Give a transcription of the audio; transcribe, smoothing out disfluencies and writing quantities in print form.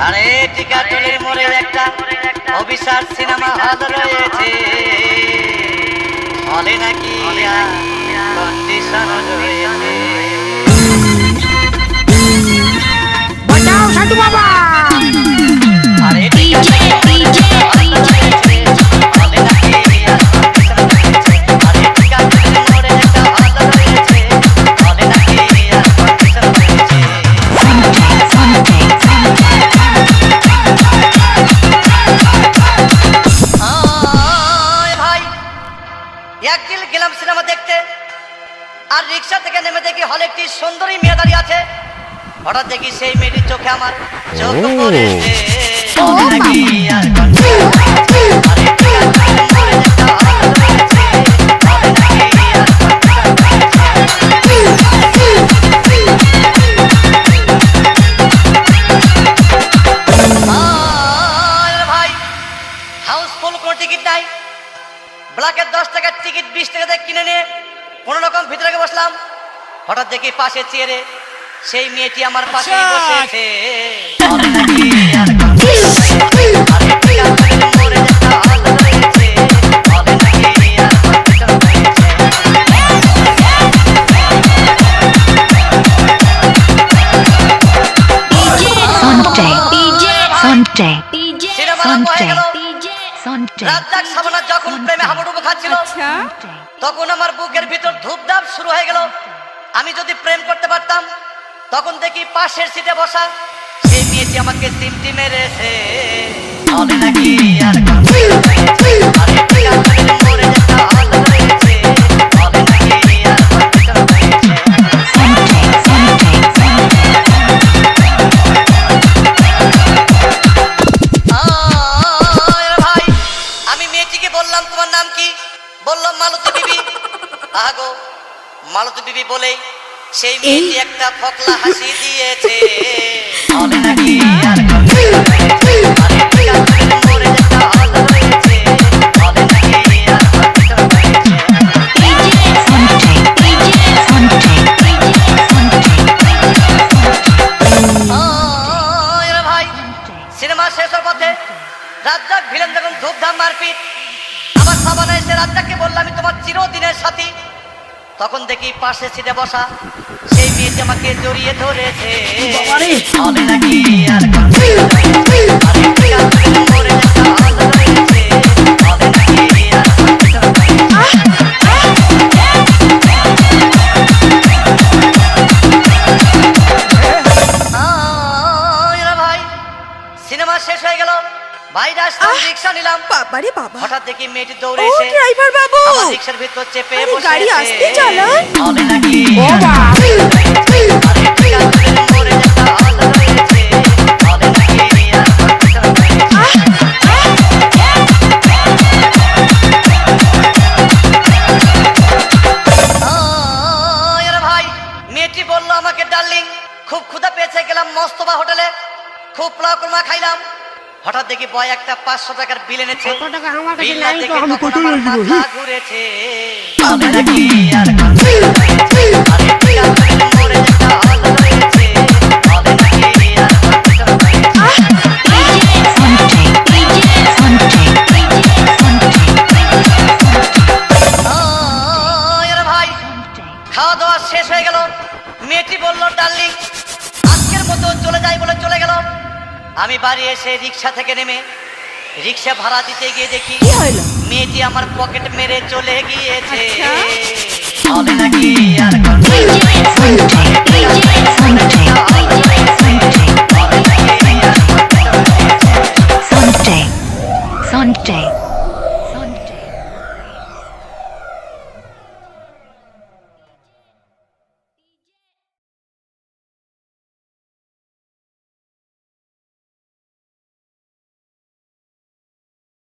আরে টিকাটুলির মোড়ে একটা অভিশাপ সিনেমা হল রয়েছে, হলে নাকি কন্ডিশন রয়েছে। বাঁচাও সাধু বাবা। আরে একদিন গেলাম সিনেমা দেখতে, আর রিক্সা থেকে নেমে দেখি হলে একটি সুন্দরী মেয়ে দাঁড়িয়ে আছে। হঠাৎ দেখি সেই মেয়েটির চোখে আমার চোখ পড়েছে। ভাই হাউসফুল কোনো টিকিট নাই, ব্ল্যাকের 10 টাকার টিকিট 20 টাকা দিয়ে কিনে নিয়ে কোনো রকম ভিতরে বসলাম। হঠাৎ দেখি পাশে চেয়ারে সেই মেয়েটি আমার পাশে বসেছে। রাজ্জাক সাবানা যখন প্রেমে হাবুডুবু খাচ্ছিল, তখন আমার বুকের ভিতর ধূপধাপ শুরু হয়ে গেল। আমি যদি প্রেম করতে পারতাম, তখন দেখি পাশের সিটে বসা সেই মেয়েটি আমাকে সিমটি মেরেছে। তোমার নাম কি? বললাম মালতী বিবি। আগো মালতী বিবি বলেই সেই মেয়েটি একটা ফকলা হাসি দিয়েছে। ভাই সিনেমা শেষ হওয়ার পথে রাজ্জাক ভিলেন যখন ধূপধাম মারপিট, আবার সাবানা এসে রাজ্জাককে বললাম আমি তোমার চিরদিনের সাথী। তখন দেখি পাশে সিটে বসা সেই মেয়েটি আমাকে জড়িয়ে ধরেছে। ভাই সিনেমা শেষ হয়ে গেল, বাইরে আসলাম, রিক্সা নিলাম। বাবারে বাবা, হঠাৎ দেখি মেয়েটি দৌড়ে এসে ড্রাইভার বাবু আমার রিক্সার ভিতর চেপে বসে গাড়ি আসতে চালান। ভাই মেয়েটি বললো আমাকে ডার্লিং খুব ক্ষুধা পেয়েছে, গেলাম মস্তবা হোটেলে, খুব পোলাও কুরমা খাইলাম। হঠাৎ দেখি বয় একটা 500 টাকার বিল এনেছে। বিল না দেখে তখন আমার মাথা ঘুরেছে। ভাই খাওয়া দাওয়া শেষ হয়ে গেল, মেয়েটি বলল ডার্লিং আজকের মতো চলে যাই বলে চলে গেল। আমি বাড়ি এসে রিক্সা থেকে নেমে রিক্সা ভাড়া দিতে গিয়ে দেখি মেয়েটি আমার পকেট মেরে চলে গিয়েছে। আচ্ছা।